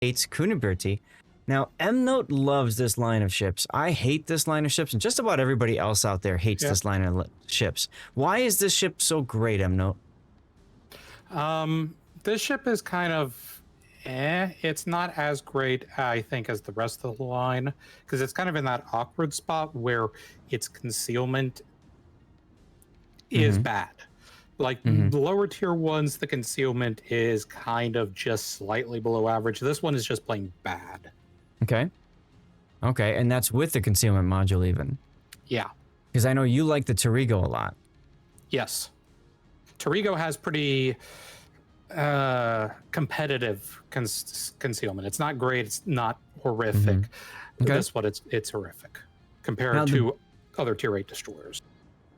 hates Cuniberti. Now, M-Note loves this line of ships. I hate this line of ships, and just about everybody else out there hates this line of ships. Why is this ship so great, M-Note? This ship is kind of it's not as great, I think, as the rest of the line, because it's kind of in that awkward spot where its concealment is bad. Like the lower tier ones, the concealment is kind of just slightly below average. This one is just plain bad. Okay. Okay, and that's with the concealment module even. Yeah. Because I know you like the Torigo a lot. Yes. Torigo has pretty competitive concealment. It's not great. It's not horrific. Okay. This one, it's horrific compared to other tier 8 destroyers.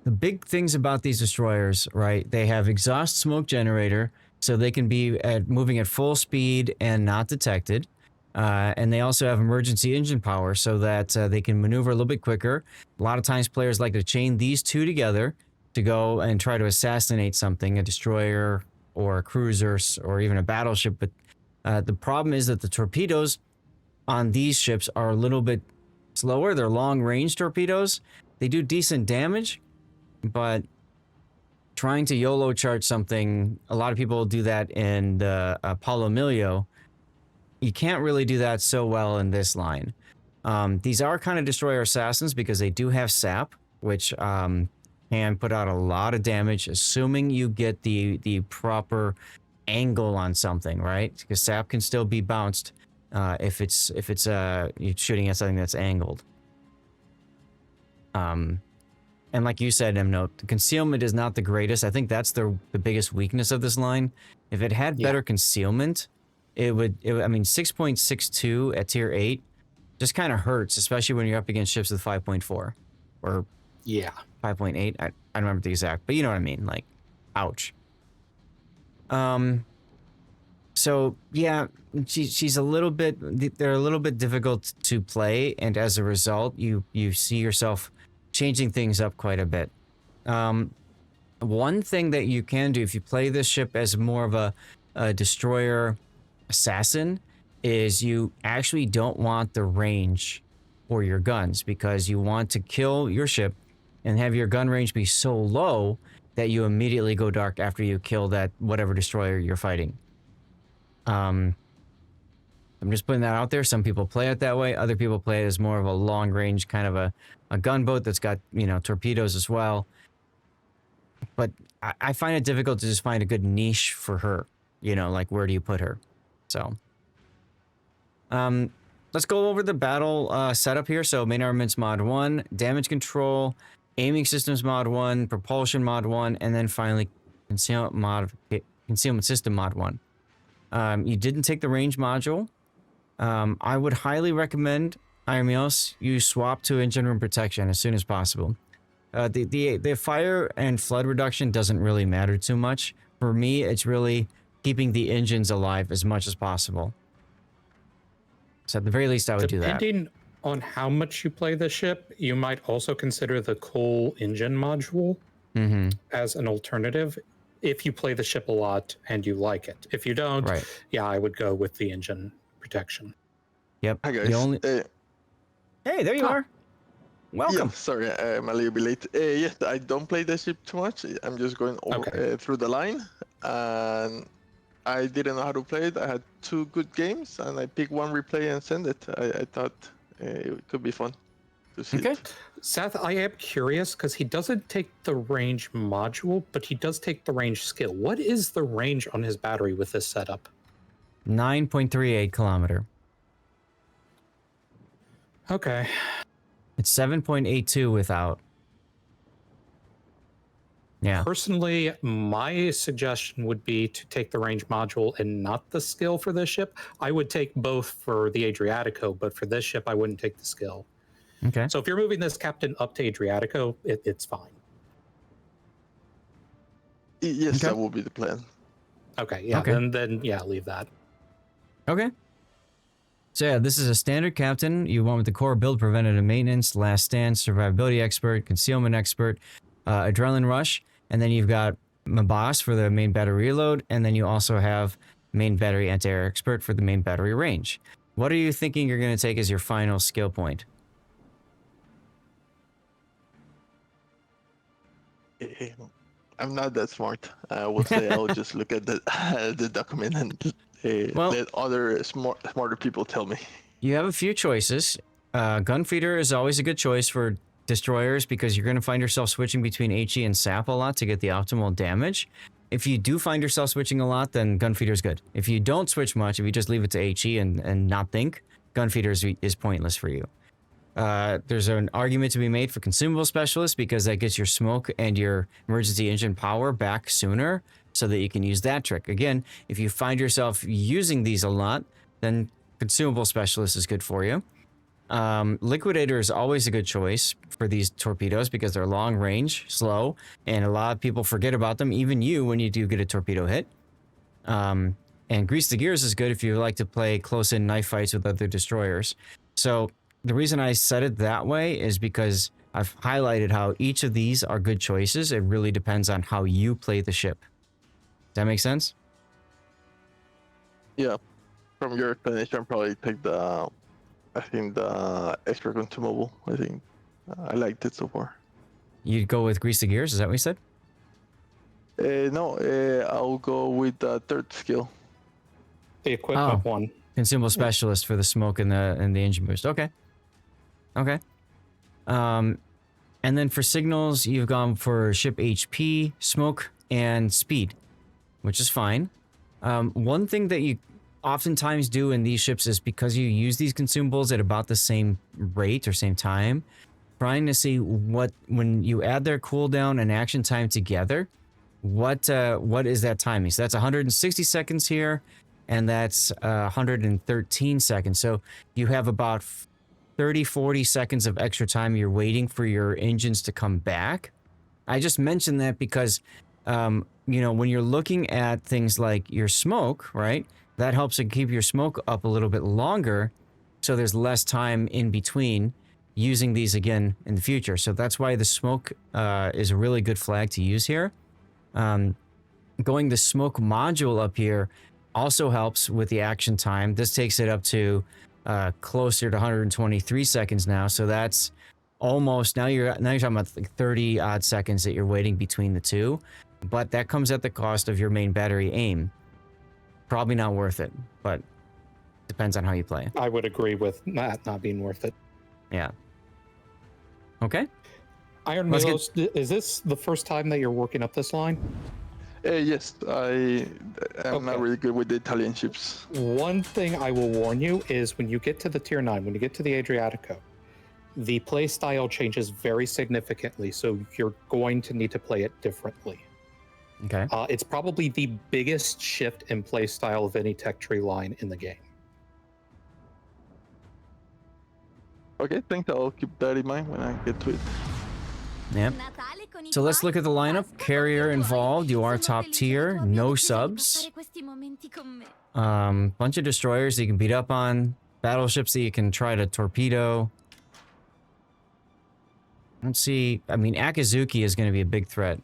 The big things about these destroyers, right? They have exhaust smoke generator, so they can be moving at full speed and not detected. And they also have emergency engine power so that they can maneuver a little bit quicker. A lot of times players like to chain these two together to go and try to assassinate something, a destroyer or a cruiser or even a battleship. But the problem is that the torpedoes on these ships are a little bit slower. They're long-range torpedoes. They do decent damage, but trying to YOLO charge something, a lot of people do that in the Ironmillos. You can't really do that so well in this line. These are kind of destroyer assassins because they do have sap, which can put out a lot of damage, assuming you get the proper angle on something, right? Because sap can still be bounced if it's you're shooting at something that's angled. And like you said, M-Note, the concealment is not the greatest. I think that's the biggest weakness of this line. If it had better concealment, it would, I mean, 6.62 at tier 8 just kind of hurts, especially when you're up against ships with 5.4 or 5.8. I don't remember the exact, but you know what I mean. Like, ouch. So yeah, she's a little bit, they're a little bit difficult to play, and as a result, you see yourself changing things up quite a bit. One thing that you can do if you play this ship as more of a destroyer assassin is you actually don't want the range for your guns, because you want to kill your ship and have your gun range be so low that you immediately go dark after you kill that whatever destroyer you're fighting. I'm just putting that out there. Some people play it that way. Other people play it as more of a long range kind of a gunboat that's got, you know, torpedoes as well. But I find it difficult to just find a good niche for her. You know, like, where do you put her? So, let's go over the battle setup here. So, main armaments mod 1, damage control, aiming systems mod 1, propulsion mod 1, and then finally concealment system mod 1. You didn't take the range module. I would highly recommend, Ironmillos, you swap to engine room protection as soon as possible. The fire and flood reduction doesn't really matter too much. For me, it's really keeping the engines alive as much as possible. So at the very least, I would do that. Depending on how much you play the ship, you might also consider the coal engine module as an alternative if you play the ship a lot and you like it. If you don't, yeah, I would go with the engine protection. Yep. Hi guys. Hey, there you are. Welcome. Yeah, sorry, I'm a little bit late. Yes, I don't play the ship too much. I'm just going over, through the line, and I didn't know how to play it. I had 2 good games, and I picked one replay and sent it. I thought it could be fun to see. Okay. Seth, I am curious because he doesn't take the range module, but he does take the range skill. What is the range on his battery with this setup? 9.38 kilometer. Okay. It's 7.82 without. Yeah. Personally, my suggestion would be to take the range module and not the skill for this ship. I would take both for the Adriatico, but for this ship, I wouldn't take the skill. Okay. So if you're moving this captain up to Adriatico, it's fine. Yes, that will be the plan. Okay, yeah, then yeah, leave that. Okay. So yeah, this is a standard captain. You want with the core build, preventative maintenance, last stand, survivability expert, concealment expert, adrenaline rush, and then you've got Mabas for the main battery reload, and then you also have main battery anti-air expert for the main battery range. What are you thinking you're going to take as your final skill point? I'm not that smart. I will say I'll just look at the document and let other smarter people tell me. You have a few choices. Gunfeeder is always a good choice for destroyers because you're going to find yourself switching between HE and SAP a lot to get the optimal damage. If you do find yourself switching a lot, then Gunfeeder is good. If you don't switch much, if you just leave it to HE and not think, Gunfeeder is pointless for you. There's an argument to be made for Consumable Specialist because that gets your smoke and your emergency engine power back sooner so that you can use that trick. Again, if you find yourself using these a lot, then Consumable Specialist is good for you. Liquidator is always a good choice for these torpedoes because they're long range, slow, and a lot of people forget about them, even you, when you do get a torpedo hit. And Grease the Gears is good if you like to play close-in knife fights with other destroyers. So the reason I said it that way is because I've highlighted how each of these are good choices. It really depends on how you play the ship. Does that make sense? Yeah. From your explanation, I'll probably take the extra consumable. I think I liked it so far. You'd go with Grease the Gears, is that what you said? No, I'll go with the third skill. The equipment one. Consumable Specialist for the smoke and the engine boost. Okay. Okay. And then for signals, you've gone for ship HP, smoke, and speed, which is fine. One thing that you oftentimes do in these ships is because you use these consumables at about the same rate or same time, trying to see when you add their cooldown and action time together, what is that timing? So that's 160 seconds here, and that's 113 seconds. So you have about 30-40 seconds of extra time you're waiting for your engines to come back. I just mentioned that because when you're looking at things like your smoke, right? That helps to keep your smoke up a little bit longer, so there's less time in between using these again in the future. So that's why the smoke is a really good flag to use here. Going the smoke module up here also helps with the action time. This takes it up to closer to 123 seconds now. So that's almost now you're talking about like 30 odd seconds that you're waiting between the two, but that comes at the cost of your main battery aim. Probably not worth it, but depends on how you play. I would agree with that not being worth it. Yeah. Okay. Ironmillos, is this the first time that you're working up this line? Yes, I am not really good with the Italian ships. One thing I will warn you is when you get to the Tier 9, when you get to the Adriatico, the play style changes very significantly, so you're going to need to play it differently. Okay. It's probably the biggest shift in play style of any tech tree line in the game. Okay, thanks. I'll keep that in mind when I get to it. Yep. So let's look at the lineup. Carrier involved. You are top tier. No subs. Bunch of destroyers that you can beat up on. Battleships that you can try to torpedo. Let's see. I mean, Akizuki is going to be a big threat.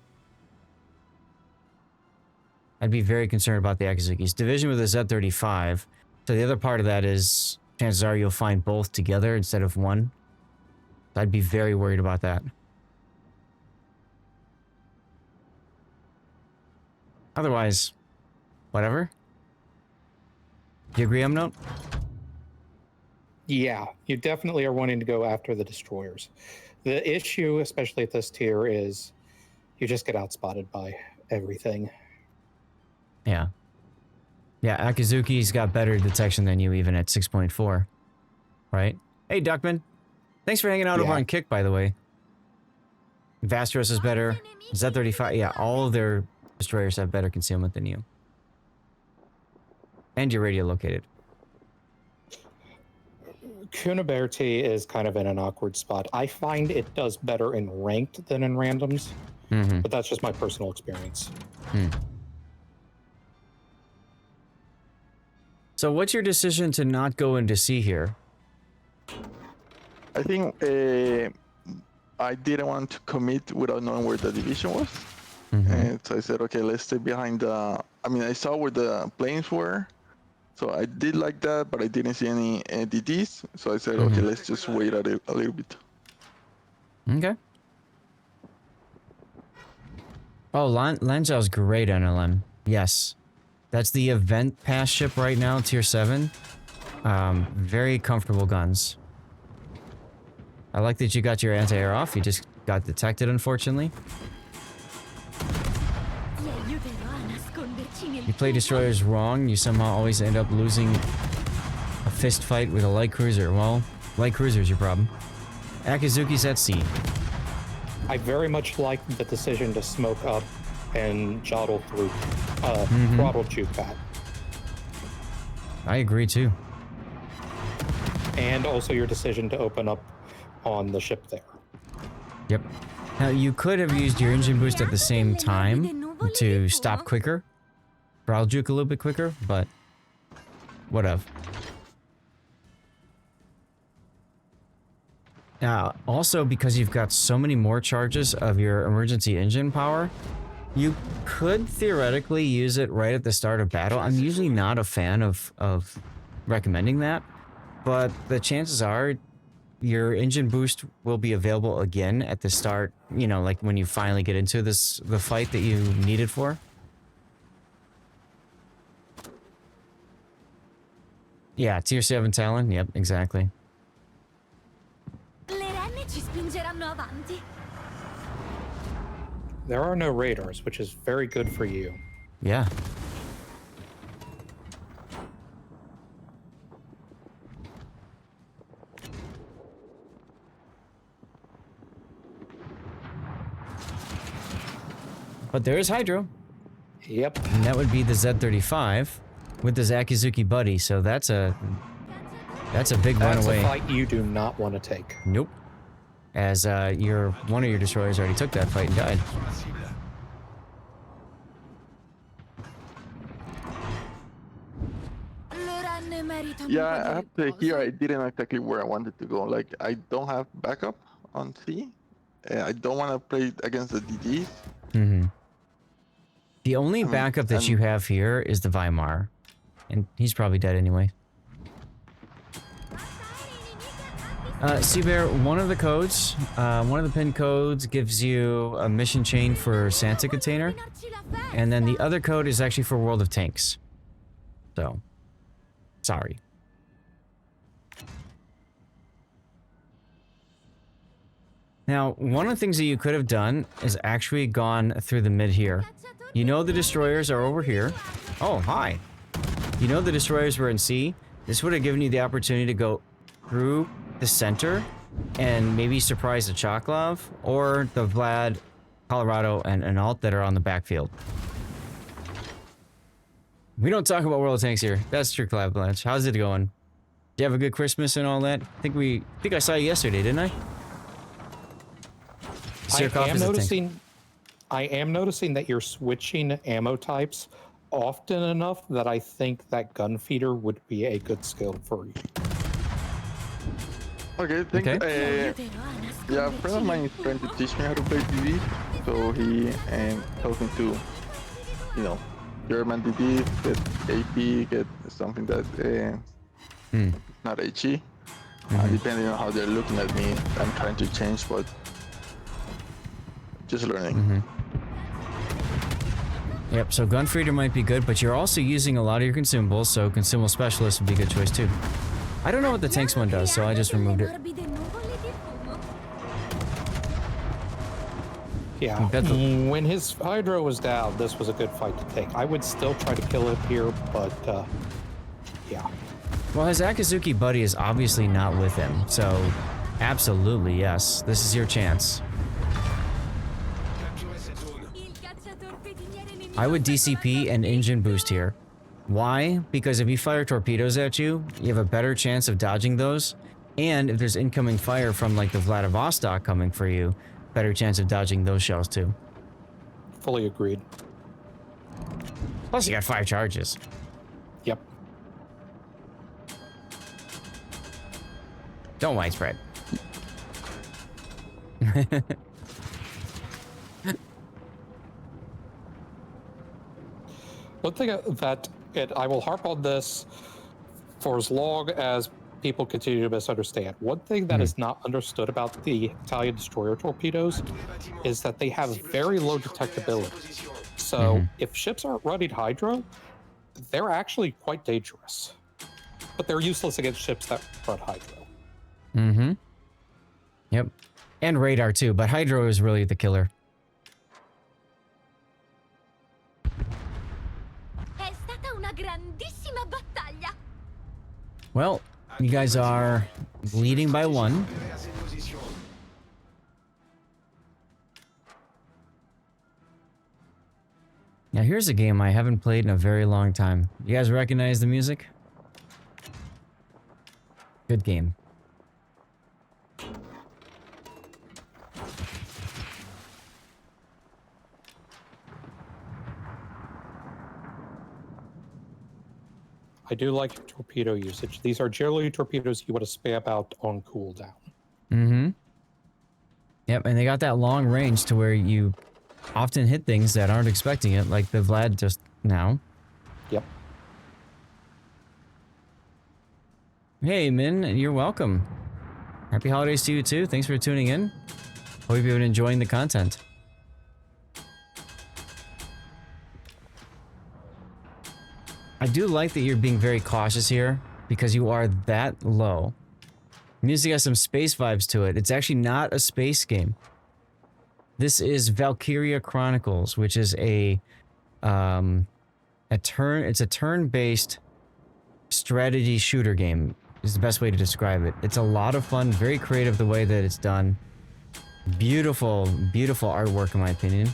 I'd be very concerned about the Akizuki's division with the Z35. So the other part of that is chances are you'll find both together instead of one. I'd be very worried about that. Otherwise, whatever. Do you agree, Note? Yeah, you definitely are wanting to go after the destroyers. The issue, especially at this tier, is you just get outspotted by everything. Yeah. Yeah, Akizuki's got better detection than you even at 6.4. Right? Hey, Duckman. Thanks for hanging out over on Kick, by the way. Vastros is better. Z35, yeah, all of their destroyers have better concealment than you. And you're radio located. Cuniberti is kind of in an awkward spot. I find it does better in ranked than in randoms, but that's just my personal experience. So what's your decision to not go into C here? I think I didn't want to commit without knowing where the division was. And so I said, okay, let's stay behind the I mean, I saw where the planes were, so I did like that, but I didn't see any DDs. So I said, okay, let's just wait a little bit. Okay. Oh, Langel's great NLM. Yes. That's the event pass ship right now, tier 7. Very comfortable guns. I like that you got your anti-air off. You just got detected, unfortunately. You play destroyers wrong. You somehow always end up losing a fist fight with a light cruiser. Well, light cruiser's your problem. Akizuki's at sea. I very much like the decision to smoke up and jottle through throttle juke that. I agree too. And also your decision to open up on the ship there. Yep. Now you could have used your engine boost at the same time to stop quicker. Throttle juke a little bit quicker, but whatever. Now, also because you've got so many more charges of your emergency engine power, you could theoretically use it right at the start of battle. I'm usually not a fan of recommending that, but the chances are your engine boost will be available again at the start, you know, like when you finally get into the fight that you need it for. Yeah, tier 7 Talon, yep, exactly. There are no radars, which is very good for you. Yeah. But there is Hydro. Yep. And that would be the Z35 with the Akizuki buddy, so that's a big runaway. That's a fight you do not want to take. Nope. As one of your destroyers already took that fight and died. Yeah, I have to here. I didn't exactly where I wanted to go. Like, I don't have backup on C. I don't want to play against the DDs. Mm-hmm. The only backup that you have here is the Weimar. And he's probably dead anyway. Seabear, one of the codes, one of the pin codes gives you a mission chain for Santa container. And then the other code is actually for World of Tanks. So, sorry. Now, one of the things that you could have done is actually gone through the mid here. You know the destroyers are over here. Oh, hi. You know the destroyers were in C. This would have given you the opportunity to go through the center and maybe surprise the Choklov or the Vlad, Colorado, and Alt that are on the backfield. We don't talk about World of Tanks here. That's true, Avalanche. How's it going? Did you have a good Christmas and all that? I think I saw you yesterday, didn't I? I am noticing that you're switching ammo types often enough that I think that gun feeder would be a good skill for you. Okay, yeah, a friend of mine is trying to teach me how to play DD, so he tells me to, you know, German DD, get AP, get something that not HE. Depending on how they're looking at me, I'm trying to change, but just learning. Yep, so gun feeder might be good, but you're also using a lot of your consumables, so consumable specialist would be a good choice too. I don't know what the tanks one does, so I just removed it. Yeah, when his Hydro was down, this was a good fight to take. I would still try to kill it here, but yeah. Well, his Akizuki buddy is obviously not with him, so absolutely yes, this is your chance. I would DCP and engine boost here. Why? Because if you fire torpedoes at you, you have a better chance of dodging those. And if there's incoming fire from like the Vladivostok coming for you, better chance of dodging those shells too. Fully agreed. Plus you got 5 charges. Yep. Don't widespread. One thing that I will harp on this for as long as people continue to misunderstand. One thing that is not understood about the Italian destroyer torpedoes is that they have very low detectability. So if ships aren't running hydro, they're actually quite dangerous. But they're useless against ships that run hydro. Mm-hmm. Yep. And radar too, but hydro is really the killer. Well, you guys are leading by 1. Now here's a game I haven't played in a very long time. You guys recognize the music? Good game. I do like torpedo usage. These are generally torpedoes you want to spam out on cooldown. Mm-hmm. Yep, and they got that long range to where you often hit things that aren't expecting it, like the Vlad just now. Yep. Hey, Min, you're welcome. Happy holidays to you too. Thanks for tuning in. Hope you've been enjoying the content. I do like that you're being very cautious here because you are that low. Music has some space vibes to it. It's actually not a space game. This is Valkyria Chronicles, which is it's a turn-based strategy shooter game. Is the best way to describe it. It's a lot of fun, very creative the way that it's done. Beautiful, beautiful artwork in my opinion.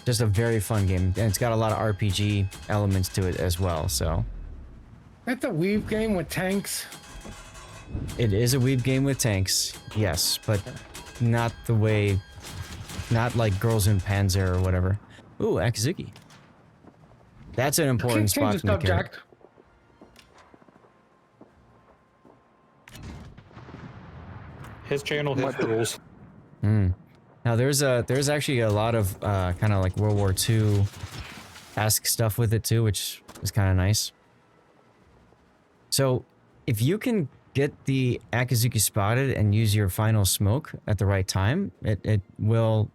Just a very fun game, and it's got a lot of RPG elements to it as well, so. That's a weave game with tanks. It is a weave game with tanks, yes, but not the way, not like Girls in Panzer or whatever. Ooh, Akizuki. That's an important spot in the character. His channel, his rules. Now there's actually a lot of kind of like World War II-esque stuff with it too, which is kind of nice. So if you can get the Akizuki spotted and use your final smoke at the right time, it will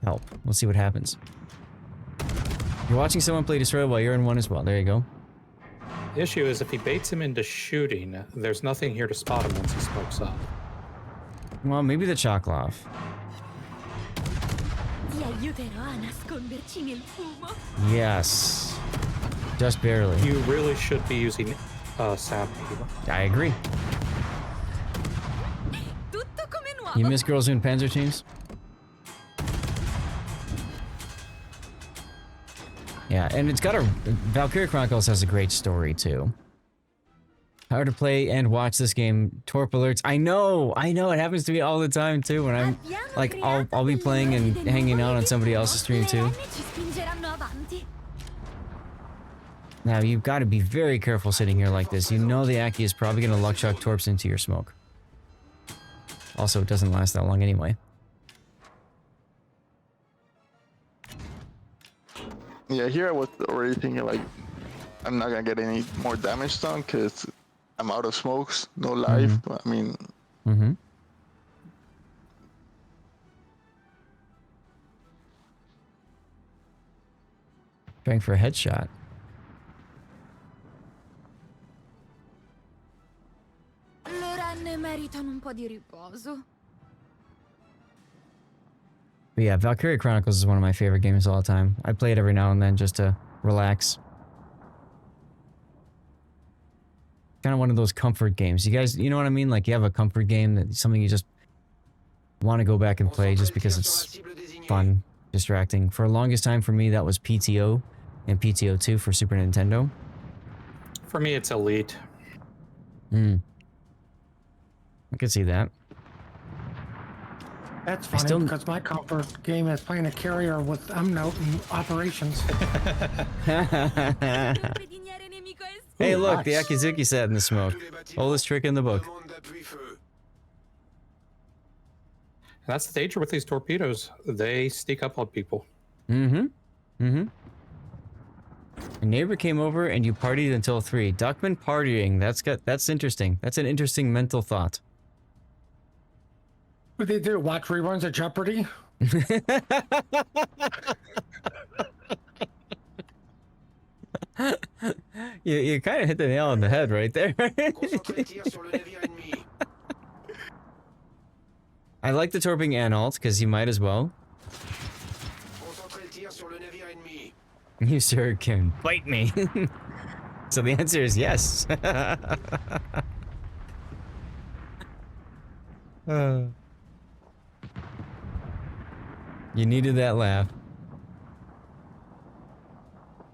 help. We'll see what happens. You're watching someone play Destroyer while you're in one as well. There you go. The issue is if he baits him into shooting, there's nothing here to spot him once he smokes up. Well, maybe the Choklov. Yes. Just barely. You really should be using Sap. I agree. You miss Girls in Panzer teams? Yeah, and it's got a... Valkyria Chronicles has a great story, too. How to play and watch this game. Torp alerts. I know! It happens to me all the time, too, when I'm... Like, I'll be playing and hanging out on somebody else's stream, too. Now, you've got to be very careful sitting here like this. You know the Aki is probably going to luck chuck torps into your smoke. Also, it doesn't last that long anyway. Yeah, here I was already thinking like, I'm not going to get any more damage done because I'm out of smokes, no life. I mean... Trying for a headshot. But yeah, Valkyria Chronicles is one of my favorite games of all time. I play it every now and then just to relax. Kind of one of those comfort games. You guys, you know what I mean? Like you have a comfort game, that something you just want to go back and play just because it's fun, distracting. For the longest time for me, that was PTO and PTO 2 for Super Nintendo. For me, it's Elite. I could see that. That's funny because my comfort game is playing a carrier with Umnote and operations. Hey, look, nice. the Akizuki sat in the smoke. Oldest trick in the book. That's the danger with these torpedoes. They sneak up on people. Mm-hmm. A neighbor came over and you partied until 3. Duckman partying. That's interesting. That's an interesting mental thought. What they do? Watch reruns of Jeopardy? You kind of hit the nail on the head right there. I like the torping Anhalt because you might as well. You sir can bite me. So the answer is yes. You needed that laugh.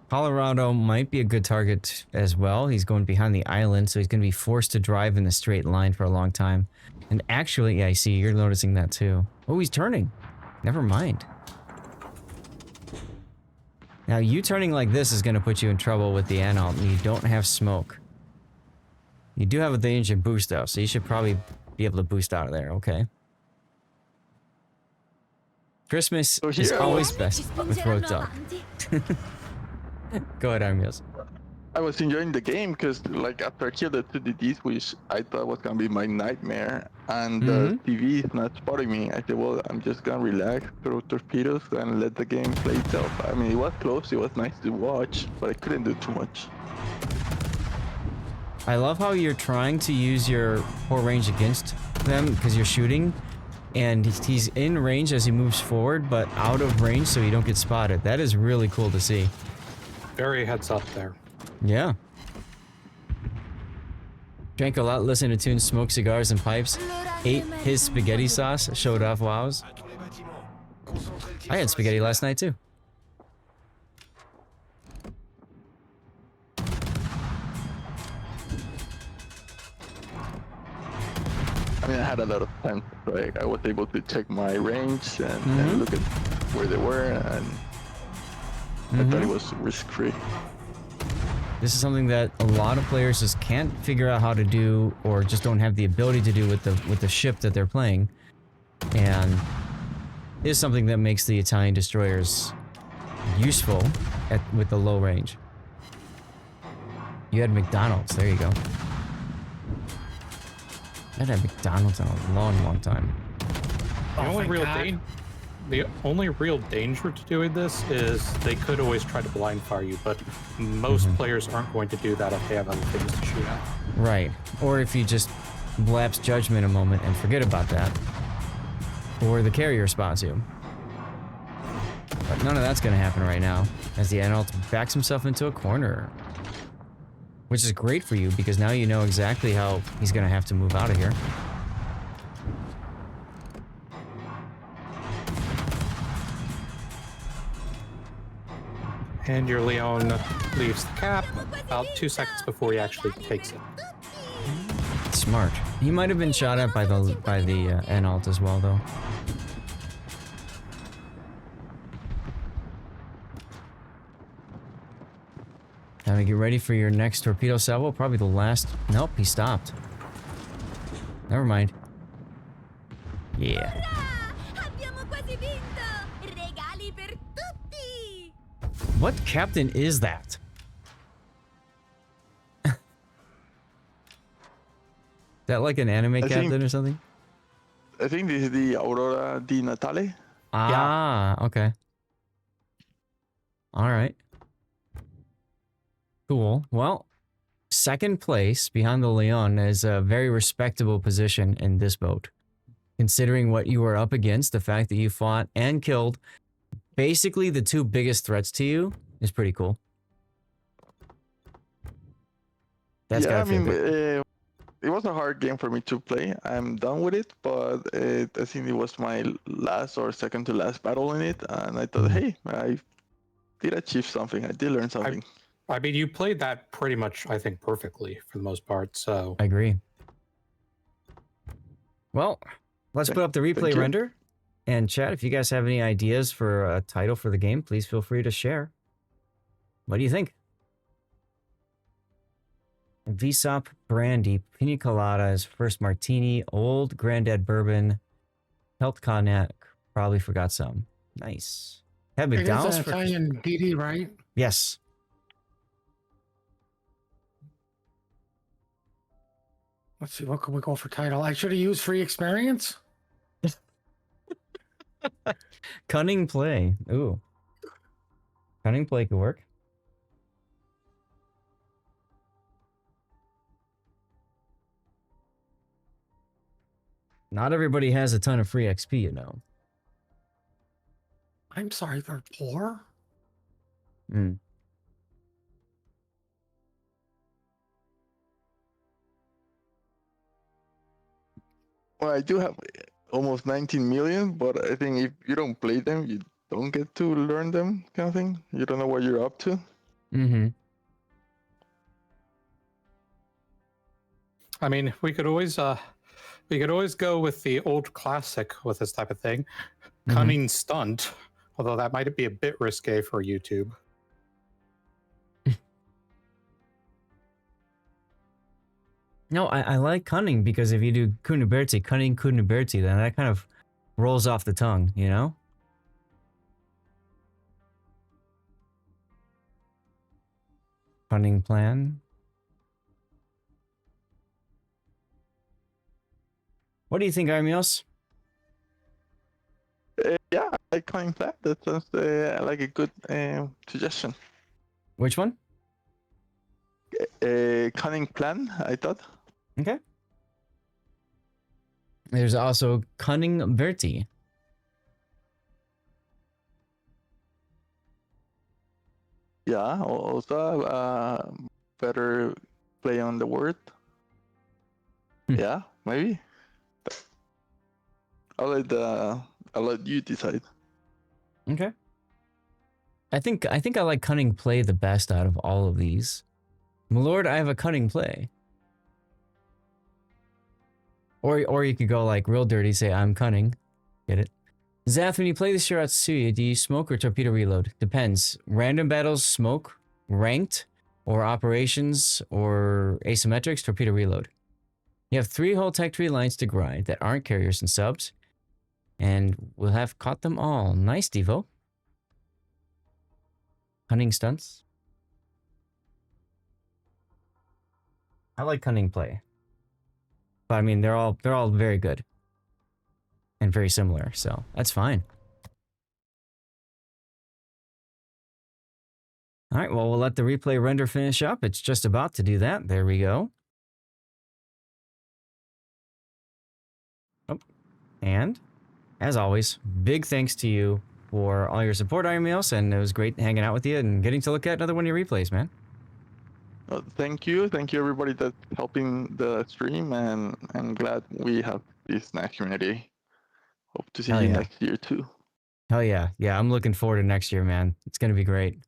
Colorado might be a good target as well. He's going behind the island, so he's going to be forced to drive in a straight line for a long time. And actually, yeah, I see, you're noticing that too. Oh, he's turning. Never mind. Now, you turning like this is going to put you in trouble with the Anhalt, and you don't have smoke. You do have the engine boost, though, so you should probably be able to boost out of there, okay? Christmas is always best with road up. Go ahead, Ironmillos. I was enjoying the game because, like, after I killed the 2DDs, which I thought was gonna be my nightmare, and the TV is not spotting me, I said, well, I'm just gonna relax, throw torpedoes, and let the game play itself. I mean, it was close, it was nice to watch, but I couldn't do too much. I love how you're trying to use your poor range against them because you're shooting, and he's in range as he moves forward, but out of range so you don't get spotted. That is really cool to see. Very heads up there. Yeah. Drank a lot, listened to tunes, smoked cigars and pipes, ate his spaghetti sauce, showed off wows. I had spaghetti last night too. I mean, I had a lot of time, so I was able to check my range and look at where they were, and I thought it was risk-free. This is something that a lot of players just can't figure out how to do, or just don't have the ability to do with the ship that they're playing, and is something that makes the Italian destroyers useful with the low range. You had McDonald's. There you go. I haven't had McDonald's in a long, long time. The only real danger to doing this is they could always try to blind fire you, but most players aren't going to do that if they have other things to shoot at. Right. Or if you just lapse judgment a moment and forget about that. Or the carrier spots you. But none of that's going to happen right now, as the Anhalt backs himself into a corner. Which is great for you, because now you know exactly how he's going to have to move out of here. And your Leon leaves the cap about 2 seconds before he actually takes it. Smart. He might have been shot at by the Anhalt as well, though. Time to get ready for your next torpedo salvo. Probably the last. Nope, he stopped. Never mind. Yeah. What captain is that? Is that like an anime captain or something? I think this is the Aurora di Natale. Ah, yeah. Okay. All right. Cool. Well, second place behind the Leon is a very respectable position in this boat. Considering what you were up against, the fact that you fought and killed basically the two biggest threats to you is pretty cool. That's yeah, I mean, good. It was a hard game for me to play. I'm done with it, but I think it was my last or second to last battle in it, and I thought, hey, I did achieve something. I did learn something. I mean, you played that pretty much, I think, perfectly for the most part, so... I agree. Well, let's put up the replay render. And chat, if you guys have any ideas for a title for the game, please feel free to share. What do you think? Visop Brandy, Pina Colada is first martini, Old Granddad Bourbon, Health Cognac, probably forgot some. Nice. Have It is McDonald's an for Italian DD, right? yes. Let's see, what could we go for title? I should have used free experience. Cunning play. Ooh. Cunning play could work. Not everybody has a ton of free XP, you know. I'm sorry, they're poor. Mm. Well, I do have almost 19 million, but I think if you don't play them, you don't get to learn them, kind of thing. You don't know what you're up to. Mm-hmm. I mean, we could always go with the old classic with this type of thing, Cunning stunt. Although that might be a bit risque for YouTube. No, I like Cunning because if you do Cuniberti, Cunning Cuniberti, then that kind of rolls off the tongue, you know? Cunning plan. What do you think, Ironmillos? Yeah, I like Cunning Plan. That sounds like a good suggestion. Which one? Cunning Plan, I thought. Okay. There's also Cunning Berti. Yeah, also better play on the word. Yeah, maybe. I'll let you decide. Okay. I think I like Cunning play the best out of all of these. My lord, I have a Cunning play. Or you could go like real dirty, say I'm Cunning. Get it? Zath, when you play the Shiratsuya, do you smoke or torpedo reload? Depends. Random battles, smoke. Ranked, or operations, or asymmetrics, torpedo reload. You have 3 whole tech tree lines to grind that aren't carriers and subs. And we'll have caught them all. Nice, Devo. Cunning stunts. I like Cunning play. But I mean, they're all very good. And very similar, so that's fine. All right, well, we'll let the replay render finish up. It's just about to do that. There we go. Oh, and as always, big thanks to you for all your support, Ironmillos, and it was great hanging out with you and getting to look at another one of your replays, man. Thank you everybody that's helping the stream, and I'm glad we have this nice community. Hope to see you next year too. Hell yeah. Yeah, I'm looking forward to next year, man. It's going to be great.